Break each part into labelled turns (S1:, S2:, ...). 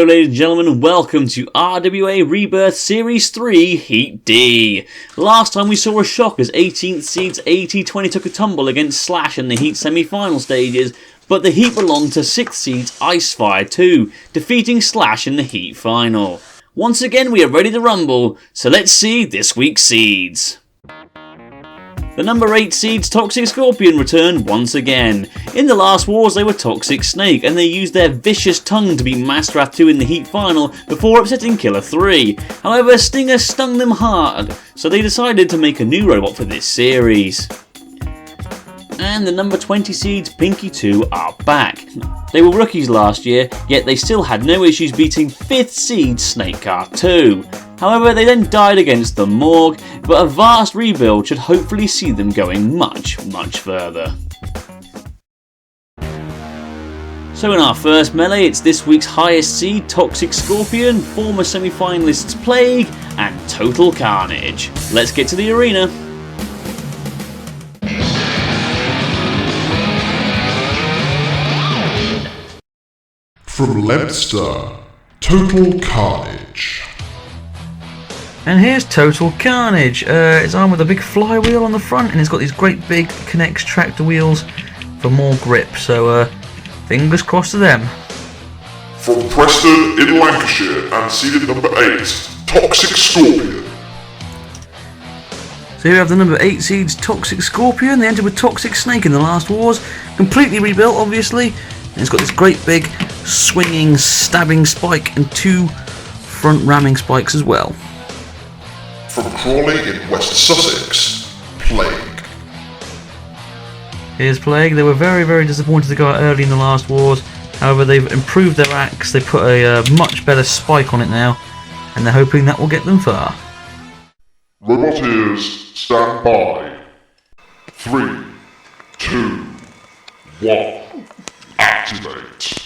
S1: Hello ladies and gentlemen and welcome to RWA Rebirth Series 3 Heat D. Last time we saw a shock as 18th seeds AT20 took a tumble against Slash in the Heat semi-final stages, but the Heat belonged to 6th seeds Icefire 2, defeating Slash in the Heat final. Once again we are ready to rumble, so let's see this week's seeds. The number 8 seeds Toxic Scorpion returned once again. In the last wars they were Toxic Snake and they used their vicious tongue to beat Mastrath 2 in the Heat final before upsetting Killer 3. However, Stinger stung them hard, so they decided to make a new robot for this series. And the number 20 seeds Pinky 2 are back. They were rookies last year, yet they still had no issues beating 5th seed Snake Car 2. However, they then died against the Morgue, but a vast rebuild should hopefully see them going much further. So in our first melee, it's this week's highest seed Toxic Scorpion, former semi-finalists Plague, and Total Carnage. Let's get to the arena.
S2: From Leicester, Total Carnage.
S3: And here's Total Carnage. It's armed with a big flywheel on the front and it's got these great big Connects tractor wheels for more grip, so fingers crossed to them.
S2: From Preston in Lancashire and seeded number 8, Toxic Scorpion.
S3: So here we have the number 8 seeds Toxic Scorpion. They entered with Toxic Snake in the last wars, completely rebuilt obviously. And it's got this great big swinging stabbing spike and 2 front ramming spikes as well.
S2: From Crawley in West Sussex, Plague.
S3: Here's Plague. They were very disappointed to go out early in the last wars. However, they've improved their axe. They put a much better spike on it now, and they're hoping that will get them far.
S2: Roboteers, stand by. 3, 2, 1, activate.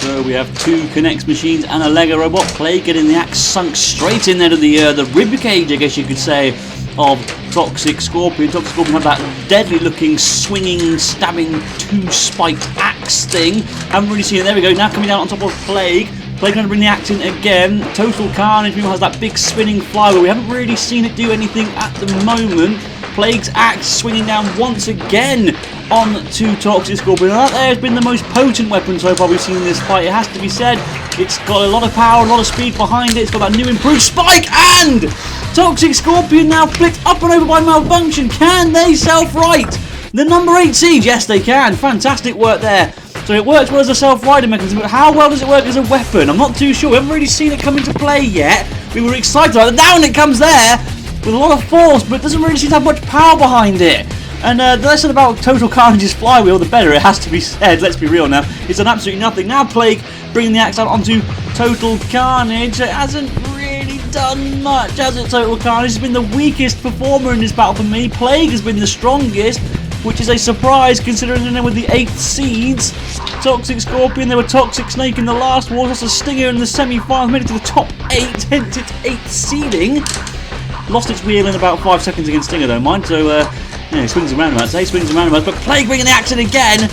S1: So we have 2 Connects machines and a Lego robot. Plague getting the axe sunk straight in there to the rib cage, I guess you could say, of Toxic Scorpion. Toxic Scorpion had that deadly looking, swinging, stabbing, 2-spiked axe thing. Haven't really seen it. There we go. Now coming down on top of Plague. Plague going to bring the axe in again. Total Carnage has that big spinning flywheel. We haven't really seen it do anything at the moment. Plague's axe swinging down once again on to Toxic Scorpion. And that there has been the most potent weapon so far we've seen in this fight. It has to be said. It's got a lot of power, a lot of speed behind it. It's got that new improved spike, and Toxic Scorpion now flicked up and over by malfunction. Can they self-right the number 8 seed? Yes, they can. Fantastic work there. So it works well as a self-righting mechanism, but how well does it work as a weapon? I'm not too sure. We haven't really seen it come into play yet. We were excited about it. Down it comes there with a lot of force, but it doesn't really seem to have much power behind it. And the less said about Total Carnage's flywheel, the better, it has to be said. Let's be real now. It's done absolutely nothing. Now Plague bringing the axe out onto Total Carnage. It hasn't really done much, has it, Total Carnage? Has been the weakest performer in this battle for me. Plague has been the strongest, which is a surprise considering they're with the 8th seeds. Toxic Scorpion, they were Toxic Snake in the last war. That's a Stinger in the semi-finals, made it to the top 8, hence its 8th seeding. Lost its wheel in about 5 seconds against Stinger, don't mind, so swings and roundabouts, swings and roundabouts, but Plague bringing the axe in again.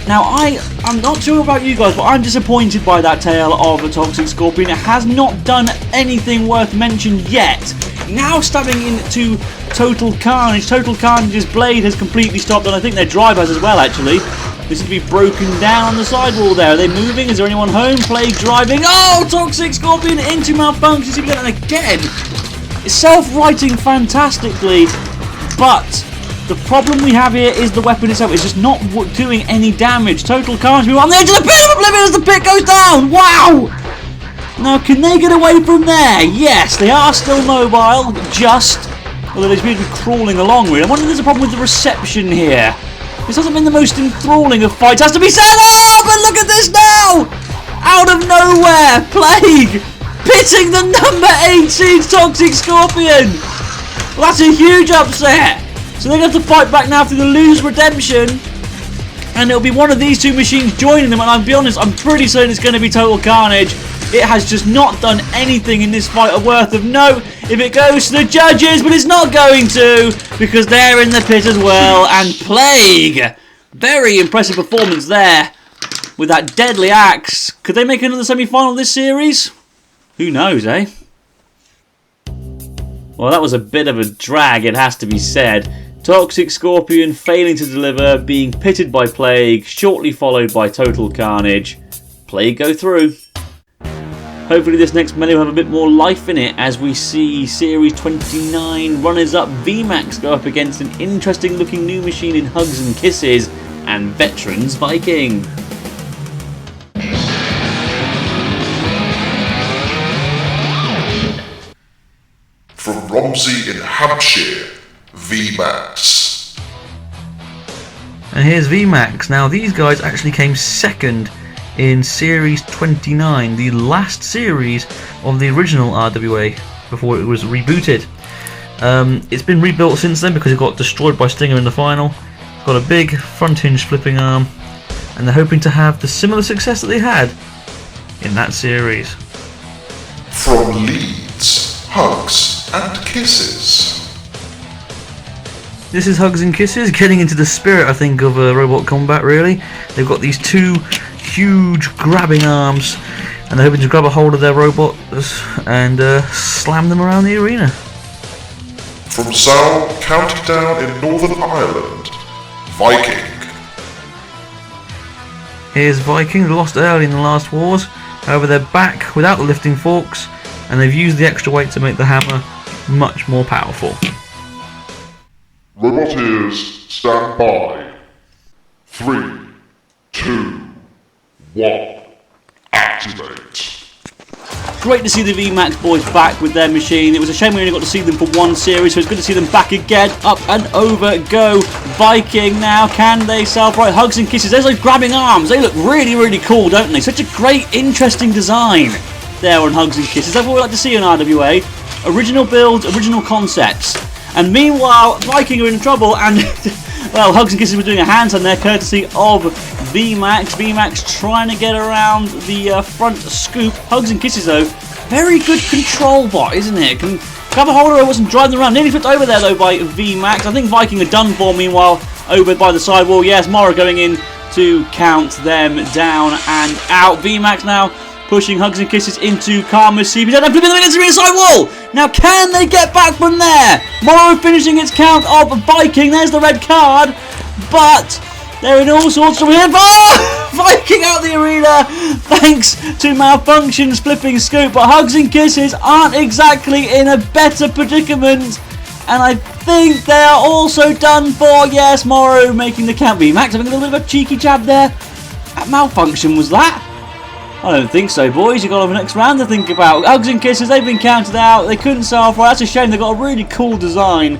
S1: Now, I'm not sure about you guys, but I'm disappointed by that tail of a Toxic Scorpion. It has not done anything worth mention yet. Now stabbing into Total Carnage. Total Carnage's blade has completely stopped, and I think their drive has as well, actually. This is to be broken down on the sidewall there. Are they moving? Is there anyone home? Plague driving. Oh, Toxic Scorpion into malfunction. See if we get that again. It's self-righting fantastically, but the problem we have here is the weapon itself. It's just not doing any damage. Total Carnage on the edge of the pit of oblivion as the pit goes down. Wow! Now, can they get away from there? Yes, they are still mobile, although they seem to be crawling along with it. I wonder if there's a problem with the reception here. This hasn't been the most enthralling of fights, has to be said. Oh, but look at this now! Out of nowhere, Plague pitting the number 8 seed Toxic Scorpion. Well, that's a huge upset. So they're going to have to fight back now through the lose redemption. And it'll be one of these 2 machines joining them. And I'll be honest, I'm pretty certain it's going to be Total Carnage. It has just not done anything in this fight worth of note if it goes to the judges. But it's not going to, because they're in the pit as well. And Plague, very impressive performance there. with that deadly axe. Could they make another semi-final this series? Who knows, eh? Well, that was a bit of a drag, it has to be said. Toxic Scorpion failing to deliver, being pitted by Plague, shortly followed by Total Carnage. Plague go through. Hopefully this next Mellee will have a bit more life in it as we see Series 29 runners-up VMAX go up against an interesting looking new machine in Hugs and Kisses and Veterans Viking.
S2: From Romsey in Hampshire, VMAX.
S3: And here's VMAX. Now these guys actually came second in Series 29, the last series of the original RWA before it was rebooted. It's been rebuilt since then because it got destroyed by Stinger in the final. It's got a big front hinge flipping arm, and they're hoping to have the similar success that they had in that series.
S2: From Leeds, Hugs and Kisses.
S3: This is Hugs and Kisses, getting into the spirit, I think, of robot combat, really. They've got these two huge grabbing arms, and they're hoping to grab a hold of their robots and slam them around the arena.
S2: From Sal, County Down in Northern Ireland, Viking.
S3: Here's Viking, they lost early in the last wars, however they're back without the lifting forks, and they've used the extra weight to make the hammer much more powerful.
S2: Roboteers, stand by. 3, 2, 1, activate.
S1: Great to see the VMAX boys back with their machine. It was a shame we only got to see them for one series, so it's good to see them back again. Up and over go Viking now. Can they self-right? Hugs and Kisses. There's those grabbing arms. They look really, really cool, don't they? Such a great, interesting design there on Hugs and Kisses. That's what we like to see on RWA. Original builds, original concepts. And meanwhile, Viking are in trouble, and well, Hugs and Kisses were doing a handstand there, courtesy of VMAX. VMAX trying to get around the front scoop. Hugs and Kisses, though, very good control bot, isn't it? Can grab a hold of it, wasn't driving around. Nearly flipped over there, though, by VMAX. I think Viking are done for, meanwhile, over by the sidewall. Yes, Mora going in to count them down and out. VMAX now pushing Hugs and Kisses into Karma's CPZ and flipping them against the inside wall. Now, can they get back from there? Morrow finishing its count of Viking. There's the red card, but they're in all sorts of weird. Oh! Viking out the arena thanks to malfunctions flipping scoop, but Hugs and Kisses aren't exactly in a better predicament, and I think they are also done for. Yes, Morrow making the count. VMAX having a little bit of a cheeky jab there. That malfunction was that? I don't think so, boys. You've got to have a next round to think about. Hugs and Kisses, they've been counted out. They couldn't self-right. That's a shame. They've got a really cool design.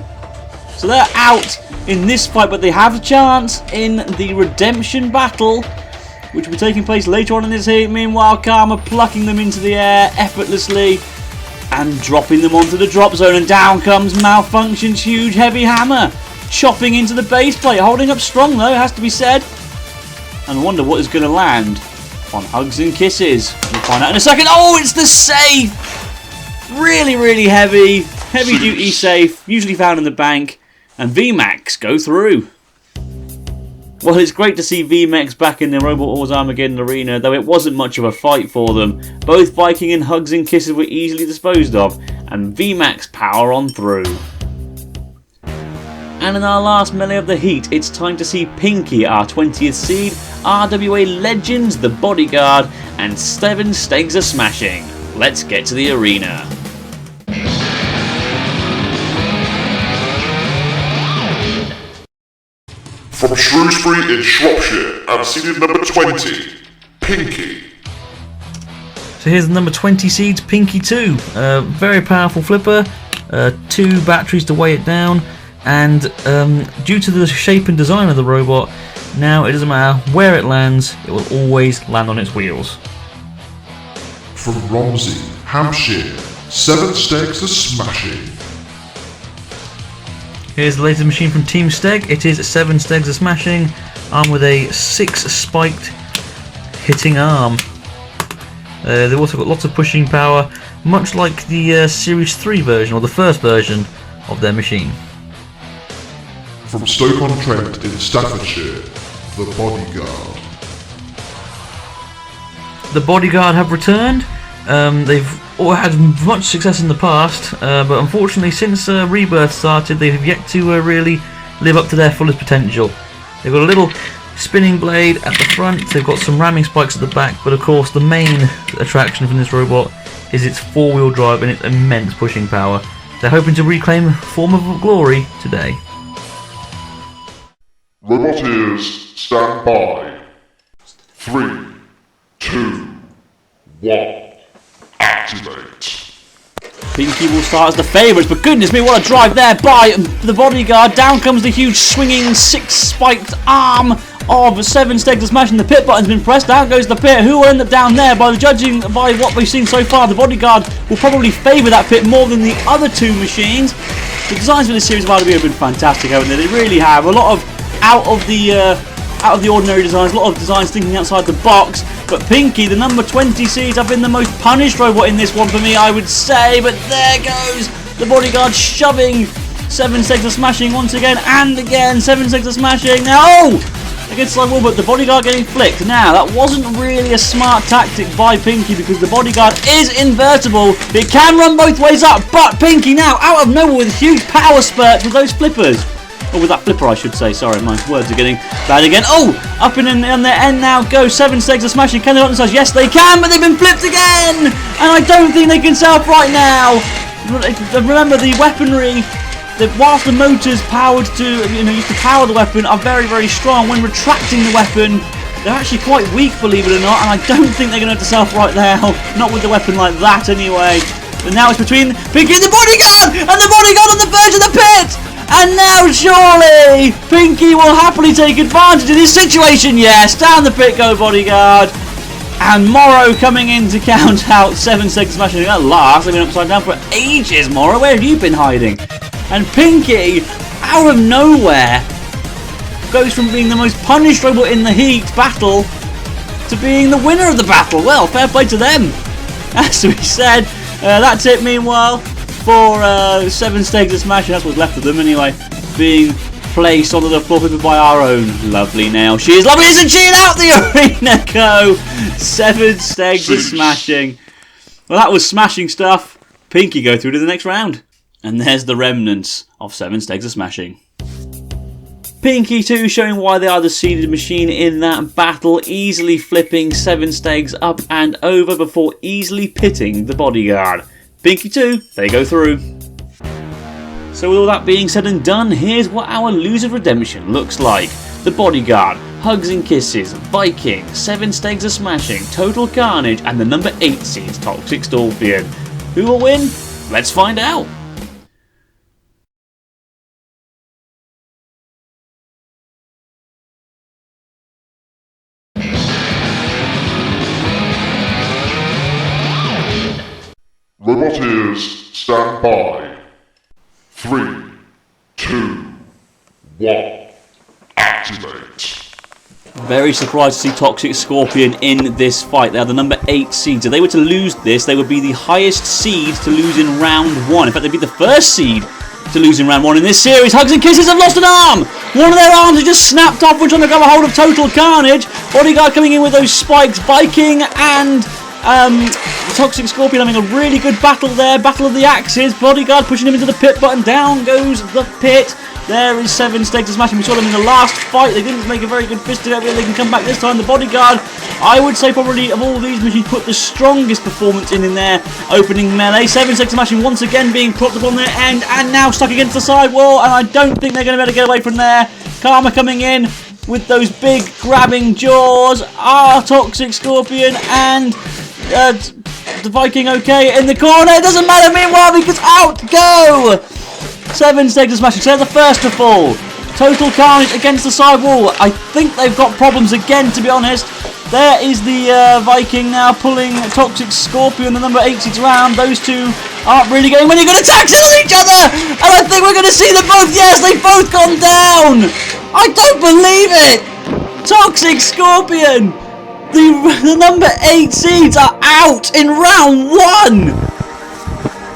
S1: So they're out in this fight, but they have a chance in the redemption battle, which will be taking place later on in this heat. Meanwhile, Karma plucking them into the air effortlessly and dropping them onto the drop zone. And down comes Malfunction's huge heavy hammer, chopping into the base plate. Holding up strong, though, it has to be said. And I wonder what is going to land on Hugs and Kisses. We'll find out in a second. Oh, it's the safe! Really, really heavy duty safe, usually found in the bank, and VMAX go through. Well, it's great to see VMAX back in the Robot Wars Armageddon arena, though it wasn't much of a fight for them. Both Viking and Hugs and Kisses were easily disposed of, and VMAX power on through. And in our last Mellee of the heat, it's time to see Pinky, our 20th seed, RWA Legends, the Bodyguard, and 7 Stegs are smashing. Let's get to the arena.
S2: From Shrewsbury in Shropshire and seeded number 20, Pinky.
S3: So here's the number 20 seeds, Pinky 2. Very powerful flipper, 2 batteries to weigh it down, and due to the shape and design of the robot, now it doesn't matter where it lands, it will always land on its wheels.
S2: From Romsey, Hampshire, 7 Stegs are smashing.
S3: Here's the latest machine from Team Steg. It is 7 Stegs are smashing, armed with a 6 spiked hitting arm. They've also got lots of pushing power, much like the Series 3 version, or the first version of their machine.
S2: From Stoke-on-Trent in Staffordshire, the Bodyguard.
S3: the Bodyguard have returned. They've all had much success in the past, but unfortunately since Rebirth started, they have yet to really live up to their fullest potential. They've got a little spinning blade at the front, they've got some ramming spikes at the back, but of course the main attraction from this robot is its four-wheel drive and its immense pushing power. They're hoping to reclaim form of glory today.
S2: Roboteers, stand by. 3, 2, 1, activate.
S1: Pinky will start as the favourites, but goodness me, what a drive there by the Bodyguard. Down comes the huge swinging 6-spiked arm of 7 Stegs smashing. The pit button's been pressed. Down goes the pit. Who will end up down there? By the judging by what we've seen so far, the Bodyguard will probably favour that pit more than the other two machines. The designs for this series of RWA have been fantastic, haven't they? They really have. A lot of out of the ordinary designs, a lot of designs thinking outside the box. But Pinky, the number 20 seeds, have been the most punished robot in this one for me, I would say. But there goes the Bodyguard shoving 7 Stegs smashing once again and again. 7 Stegs smashing now. Oh! Against the wall, but the Bodyguard getting flicked. Now, that wasn't really a smart tactic by Pinky because the Bodyguard is invertible. It can run both ways up, but Pinky now out of nowhere with huge power spurts with those flippers. Or with that flipper, I should say. Sorry, my words are getting bad again. Oh! Up in on their end now go. 7 Stegs are smashing. Can they lock themselves? Yes, they can, but they've been flipped again! And I don't think they can self right now. Remember, the weaponry, whilst the motors powered to, used to power the weapon, are very, very strong. When retracting the weapon, they're actually quite weak, believe it or not. And I don't think they're going to have to self right now. Not with the weapon like that, anyway. But now it's between Pinky and the Bodyguard! And the Bodyguard on the verge of the pit! And now surely Pinky will happily take advantage of this situation. Yes, down the pit go Bodyguard. And Morrow coming in to count out 7 Stegs smashing at last. They've been upside down for ages, Morrow. Where have you been hiding? And Pinky, out of nowhere, goes from being the most punished robot in the heat battle to being the winner of the battle. Well, fair play to them. As we said, that's it meanwhile. For 7 Stegs of smashing, that's what's left of them anyway, being placed onto the floor by our own lovely Nail. She is lovely, isn't she? And out the arena go! 7 Stegs of smashing. Well, that was smashing stuff. Pinky go through to the next round. And there's the remnants of 7 Stegs of smashing. Pinky too showing why they are the seeded machine in that battle, easily flipping 7 Stegs up and over before easily pitting the Bodyguard. Pinky 2, they go through. So with all that being said and done, here's what our loser redemption looks like. The Bodyguard, Hugs and Kisses, Viking, 7 Stegs of smashing, Total Carnage, and the number 8 seeds Toxic Scorpion. Who will win? Let's find out.
S2: Roboteers, stand by. 3, 2, 1, activate.
S1: Very surprised to see Toxic Scorpion in this fight. They are the number 8 seeds. If they were to lose this, they would be the highest seed to lose in round 1. In fact, they'd be the first seed to lose in round 1 in this series. Hugs and Kisses have lost an arm. One of their arms has just snapped off, which on the grab a hold of Total Carnage. Bodyguard coming in with those spikes. Viking and Toxic Scorpion having a really good battle there. Battle of the axes. Bodyguard pushing him into the pit button. Down goes the pit. There is 7 Stegs of smashing. We saw them in the last fight. They didn't make a very good fist together. They can come back this time. The Bodyguard, I would say probably of all these machines, put the strongest performance in their opening melee. 7 Stegs of smashing once again being propped up on their end and now stuck against the side wall. And I don't think they're going to be able to get away from there. Karma coming in with those big grabbing jaws. Toxic Scorpion and the Viking okay in the corner. It doesn't matter meanwhile because out go 7 Stegs of smashing. So they're the first to fall. Total Carnage against the side wall. I think they've got problems again, to be honest. There is the Viking now pulling Toxic Scorpion, the number 8 seeds around. Those two aren't really getting many good attacks on each other. And I think we're going to see them both. Yes, they've both gone down. I don't believe it. Toxic Scorpion. The number 8 seeds are out in round 1.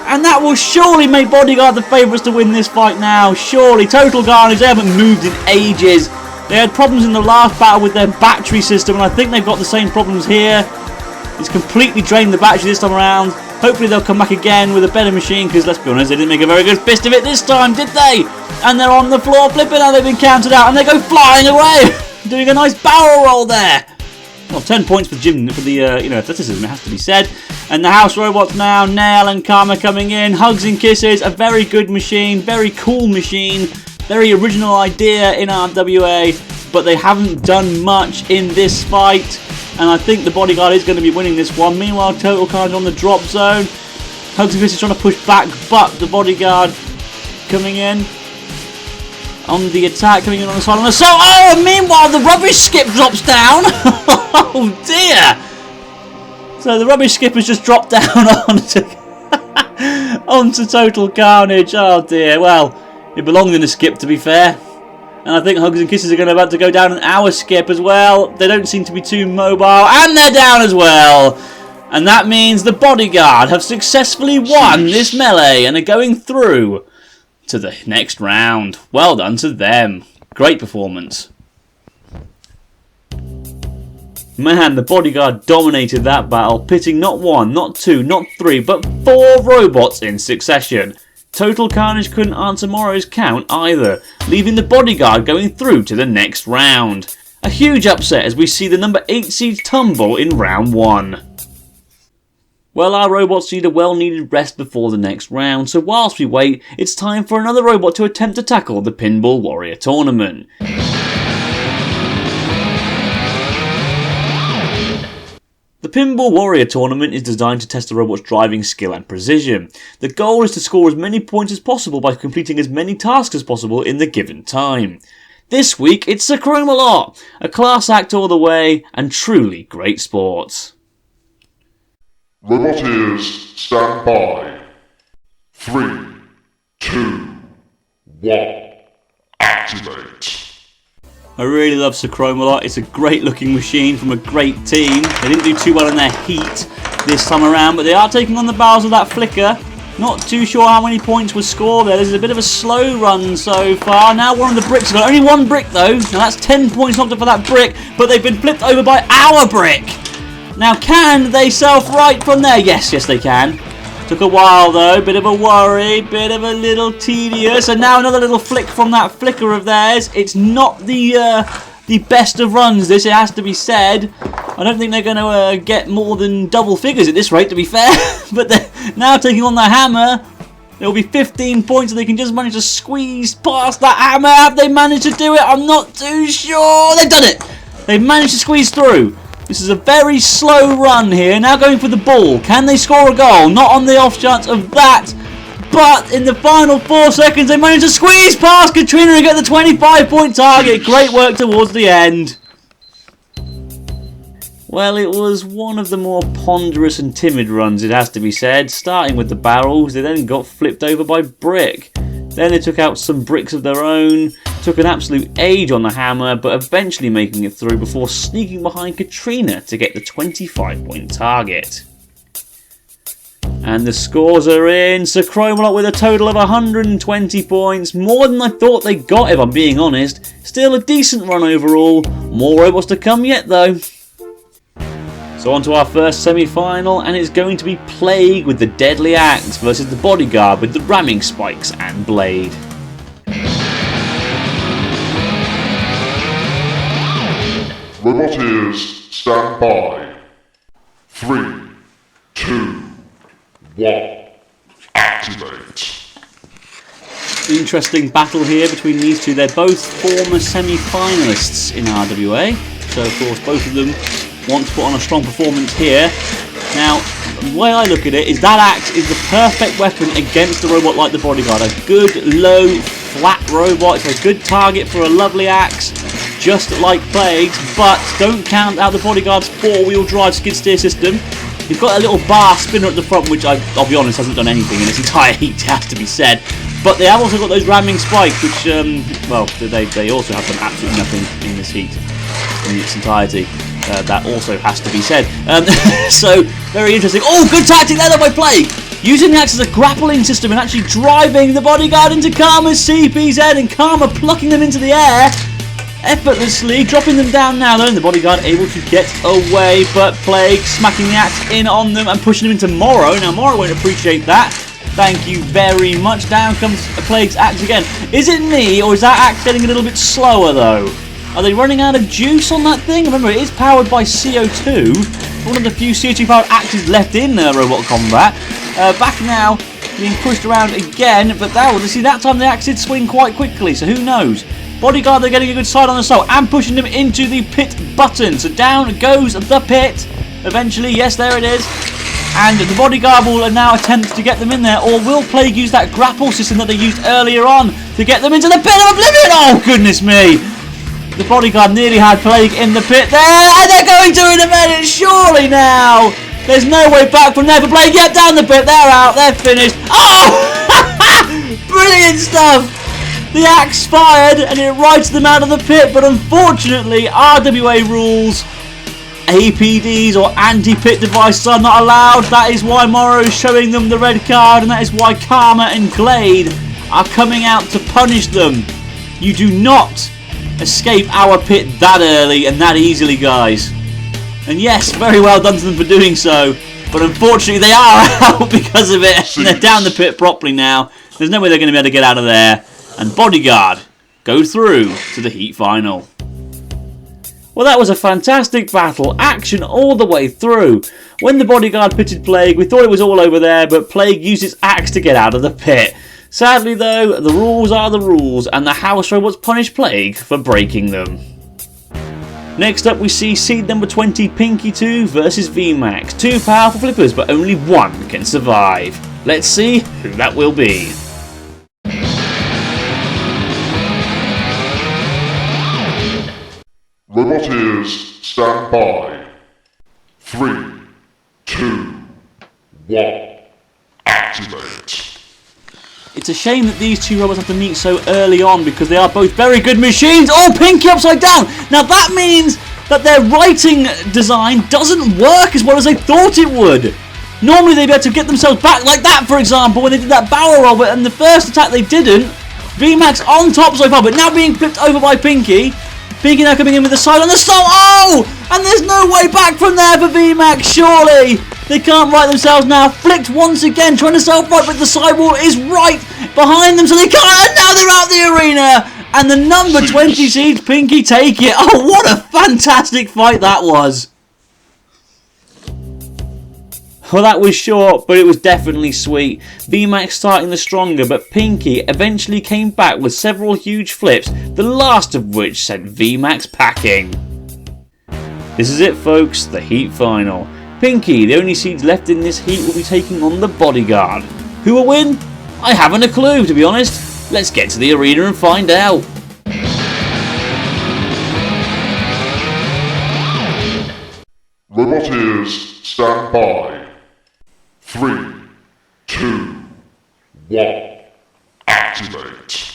S1: And that will surely make Bodyguard the favourites to win this fight now. Surely. Total Carnage, they haven't moved in ages. They had problems in the last battle with their battery system, and I think they've got the same problems here. It's completely drained the battery this time around. Hopefully they'll come back again with a better machine, because let's be honest, they didn't make a very good fist of it this time, did they? And they're on the floor flipping, now they've been counted out, and they go flying away, doing a nice barrel roll there. Well, 10 points for Jim for the athleticism, it has to be said. And the house robots now, Nail and Karma coming in. Hugs and Kisses, a very good machine, very cool machine, very original idea in RWA, but they haven't done much in this fight. And I think the Bodyguard is going to be winning this one. Meanwhile, Total Carnage on the drop zone. Hugs and Kisses trying to push back, but the Bodyguard coming in on the attack, coming in on the side on the assault. Oh, and meanwhile the rubbish skip drops down. Oh dear! So the rubbish skip has just dropped down onto Total Carnage. Oh dear. Well, it belonged in the skip, to be fair. And I think Hugs and Kisses are about to go down an hour skip as well. They don't seem to be too mobile, and they're down as well. And that means the Bodyguard have successfully won this melee and are going through to the next round. Well done to them. Great performance. Man, the Bodyguard dominated that battle, pitting not one, not two, not three, but 4 robots in succession. Total Carnage couldn't answer Morrow's count either, leaving the Bodyguard going through to the next round. A huge upset as we see the number 8 seeds tumble in round 1. Well, our robots need a well-needed rest before the next round, so whilst we wait, it's time for another robot to attempt to tackle the Pinball Warrior Tournament. The Pinball Warrior Tournament is designed to test the robot's driving skill and precision. The goal is to score as many points as possible by completing as many tasks as possible in the given time. This week it's Sacromalot, a class act all the way and truly great sport.
S2: Roboteers, stand by. 3, 2, 1, activate.
S1: I really love Sacromalot. It's a great looking machine from a great team. They didn't do too well in their heat this time around, but they are taking on the barrels of that flicker. Not too sure how many points were scored there. This is a bit of a slow run so far. Now one of the bricks got only 1 brick though. Now that's 10 points knocked up for that brick, but they've been flipped over by our brick. Now can they self-right from there? Yes, they can. Took a while though, bit of a worry, bit of a little tedious, and now another little flick from that flicker of theirs. It's not the best of runs, this, it has to be said. I don't think they're going to get more than double figures at this rate, to be fair. But they're now taking on the hammer. It'll be 15 points and they can just manage to squeeze past that hammer. Have they managed to do it? I'm not too sure. They've done it. They've managed to squeeze through. This is a very slow run here. Now going for the ball. Can they score a goal? Not on the off chance of that. But in the final 4 seconds, they managed to squeeze past Katrina and get the 25-point target. Great work towards the end. Well, it was one of the more ponderous and timid runs, it has to be said. Starting with the barrels, they then got flipped over by brick. Then they took out some bricks of their own, took an absolute age on the hammer, but eventually making it through before sneaking behind Katrina to get the 25-point target. And the scores are in. Sacromalot with a total of 120 points, more than I thought they got if I'm being honest. Still a decent run overall, more robots to come yet though. So on to our first semi-final, and it's going to be Plague with the Deadly Axe versus the Bodyguard with the Ramming Spikes and Blade.
S2: Roboteers, stand by. 3, 2, 1, activate.
S1: Interesting battle here between these two. They're both former semi-finalists in RWA, so of course both of them want to put on a strong performance here. Now, the way I look at it is that axe is the perfect weapon against a robot like the Bodyguard. A good, low, flat robot. It's a good target for a lovely axe, just like Plague's, but don't count out the Bodyguard's 4-wheel drive skid steer system. You've got a little bar spinner at the front, which I'll be honest, hasn't done anything in its entire heat, it has to be said. But they have also got those ramming spikes, which, well, they also have done absolutely nothing in this heat, in its entirety. That also has to be said. So, very interesting. Oh, good tactic there by Plague! Using the axe as a grappling system and actually driving the Bodyguard into Karma's CPZ and Karma plucking them into the air. effortlessly, dropping them down now though, and the bodyguard able to get away, but Plague smacking the axe in on them and pushing them into Morrow. Now Morrow won't appreciate that. Thank you very much. Down comes Plague's axe again. Is it me, or is that axe getting a little bit slower though? Are they running out of juice on that thing? Remember, it is powered by CO2. One of the few CO2 powered axes left in Robot Combat. Back now, being pushed around again, but that time the axe did swing quite quickly, so who knows? Bodyguard, they're getting a good side on the soul and pushing them into the pit button. So down goes the pit. Eventually, yes, there it is. And the bodyguard will now attempt to get them in there, or will Plague use that grapple system that they used earlier on to get them into the pit of oblivion? Oh, goodness me. The bodyguard nearly had Plague in the pit there, and they're going to in a minute, surely now. There's no way back from there for Plague. Yep, down the pit, they're out, they're finished. Oh! Brilliant stuff. The axe fired and it rides them out of the pit, but unfortunately RWA rules, APDs or anti-pit devices are not allowed. That is why Morrow is showing them the red card, and that is why Karma and Glade are coming out to punish them. You do not escape our pit that early and that easily, guys. And yes, very well done to them for doing so, but unfortunately they are out because of it. And they're down the pit properly now. There's no way they're going to be able to get out of there. And Bodyguard go through to the heat final. Well, that was a fantastic battle. Action all the way through. When the Bodyguard pitted Plague, we thought it was all over there, but Plague used his axe to get out of the pit. Sadly, though, the rules are the rules, and the House Robots punish Plague for breaking them. Next up, we see seed number 20, Pinky 2 versus VMAX. Two powerful flippers, but only one can survive. Let's see who that will be.
S2: Roboteers, stand by. 3, 2, 1, activate.
S1: It's a shame that these two robots have to meet so early on because they are both very good machines. Oh, Pinky upside down! Now that means that their writing design doesn't work as well as they thought it would. Normally they'd be able to get themselves back like that, for example, when they did that barrel roll, and the first attack they didn't. VMAX on top so far, but now being flipped over by Pinky. Pinky now coming in with the side on the stall. Oh! And there's no way back from there for VMAX, surely. They can't right themselves now. Flicked once again, trying to self-right, but the sidewall is right behind them, so they can't. And now they're out the arena. And the number 20 seed, Pinky, take it. Oh, what a fantastic fight that was. Well, that was short, but it was definitely sweet. VMAX starting the stronger, but Pinky eventually came back with several huge flips, the last of which sent VMAX packing. This is it, folks, the heat final. Pinky, the only seeds left in this heat, will be taking on the Bodyguard. Who will win? I haven't a clue, to be honest. Let's get to the arena and find out.
S2: Roboteers, stand by. 3, 2, 1, activate.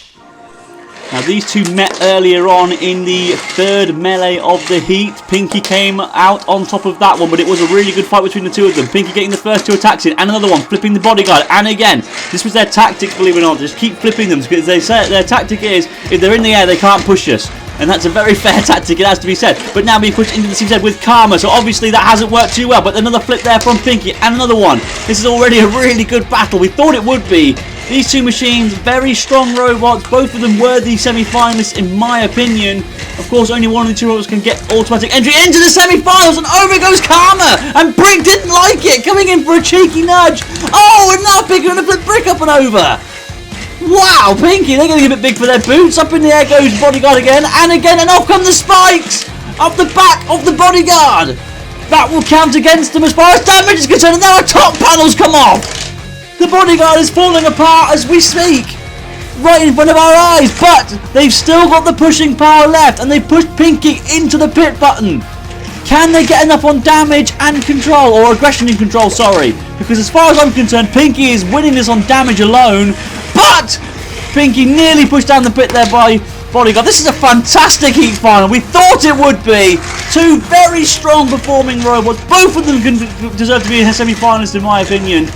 S1: Now these two met earlier on in the third melee of the heat. Pinky came out on top of that one, but it was a really good fight between the two of them. Pinky getting the first two attacks in, and another one flipping the Bodyguard. And again, this was their tactic, believe it or not, just keep flipping them, because they say their tactic is, if they're in the air, they can't push us. And that's a very fair tactic, it has to be said. But now being pushed into the CZ with Karma, so obviously that hasn't worked too well. But another flip there from Pinky, and another one. This is already a really good battle. We thought it would be. These two machines, very strong robots, both of them worthy semi-finalists in my opinion. Of course, only one of the two robots can get automatic entry into the semi-finals, and over goes Karma! And Brick didn't like it, coming in for a cheeky nudge. Oh, and now Pinky going to flip Brick up and over. Wow, Pinky, they're getting a bit big for their boots. Up in the air goes Bodyguard again, and off come the spikes! Up the back of the Bodyguard! That will count against them as far as damage is concerned, and now our top panels come off! The Bodyguard is falling apart as we speak! Right in front of our eyes, but they've still got the pushing power left, and they've pushed Pinky into the pit button. Can they get enough on damage and control, or aggression and control, sorry? Because as far as I'm concerned, Pinky is winning this on damage alone, but Pinky nearly pushed down the pit there by Bodyguard. This is a fantastic heat final. We thought it would be. Two very strong performing robots. Both of them deserve to be a semi-finalist in my opinion.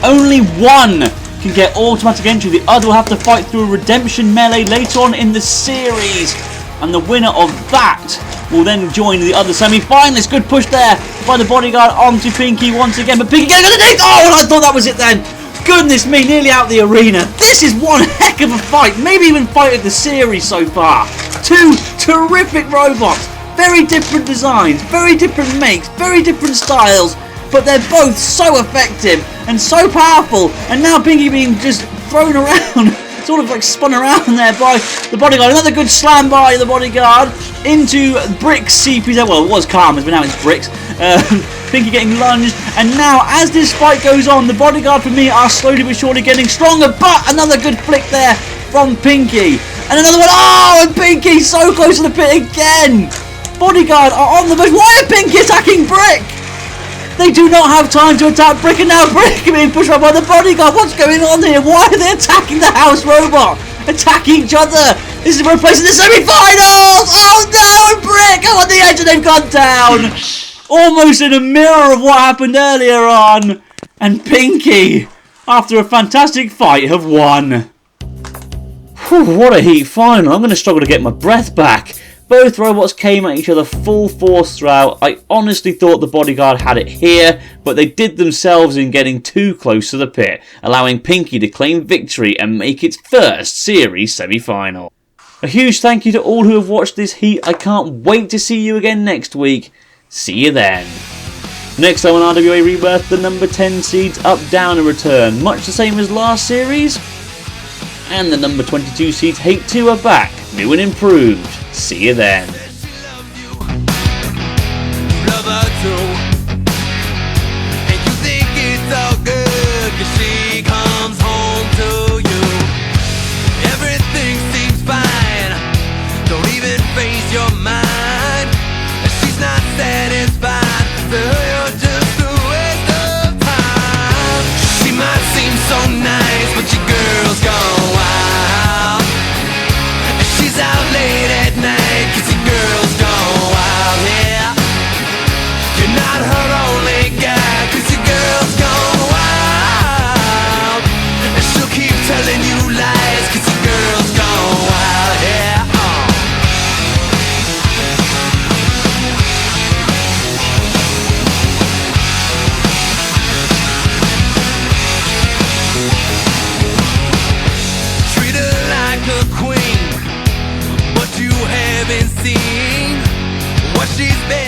S1: Only one can get automatic entry. The other will have to fight through a redemption melee later on in the series. And the winner of that will then join the other semi-finalists. Good push there by the bodyguard onto Pinky once again. But Pinky getting underneath. Oh, and I thought that was it then. Goodness me, nearly out the arena. This is one heck of a fight. Maybe even fight of the series so far. Two terrific robots. Very different designs, very different makes, very different styles. But they're both so effective and so powerful. And now Pinky being just thrown around. Sort of like spun around there by the bodyguard. Another good slam by the bodyguard into Brick's CPZ. Well, it was Karma's, but now it's Brick's. Pinky getting lunged. And now, as this fight goes on, the bodyguard for me are slowly but surely getting stronger. But another good flick there from Pinky. And another one. Oh, and Pinky so close to the pit again. Bodyguard are on the move. Why are Pinky attacking Brick? They do not have time to attack Brick, and now Brick being pushed up by the bodyguard. What's going on here? Why are they attacking the house robot? Attack each other. This is replacing the semi-finals. Oh no, and Brick are on the edge and they've gone down. Almost in a mirror of what happened earlier on. And Pinky, after a fantastic fight, have won. Whew, what a heat final. I'm going to struggle to get my breath back. Both robots came at each other full force throughout. I honestly thought the bodyguard had it here, but they did themselves in getting too close to the pit, allowing Pinky to claim victory and make its first series semi-final. A huge thank you to all who have watched this heat. I can't wait to see you again next week. See you then. Next time on RWA Rebirth, the number 10 seeds up, down and return, much the same as last series. And the number 22 seeds Hate 2 are back, new and improved. See you then.
S4: Seen what she's been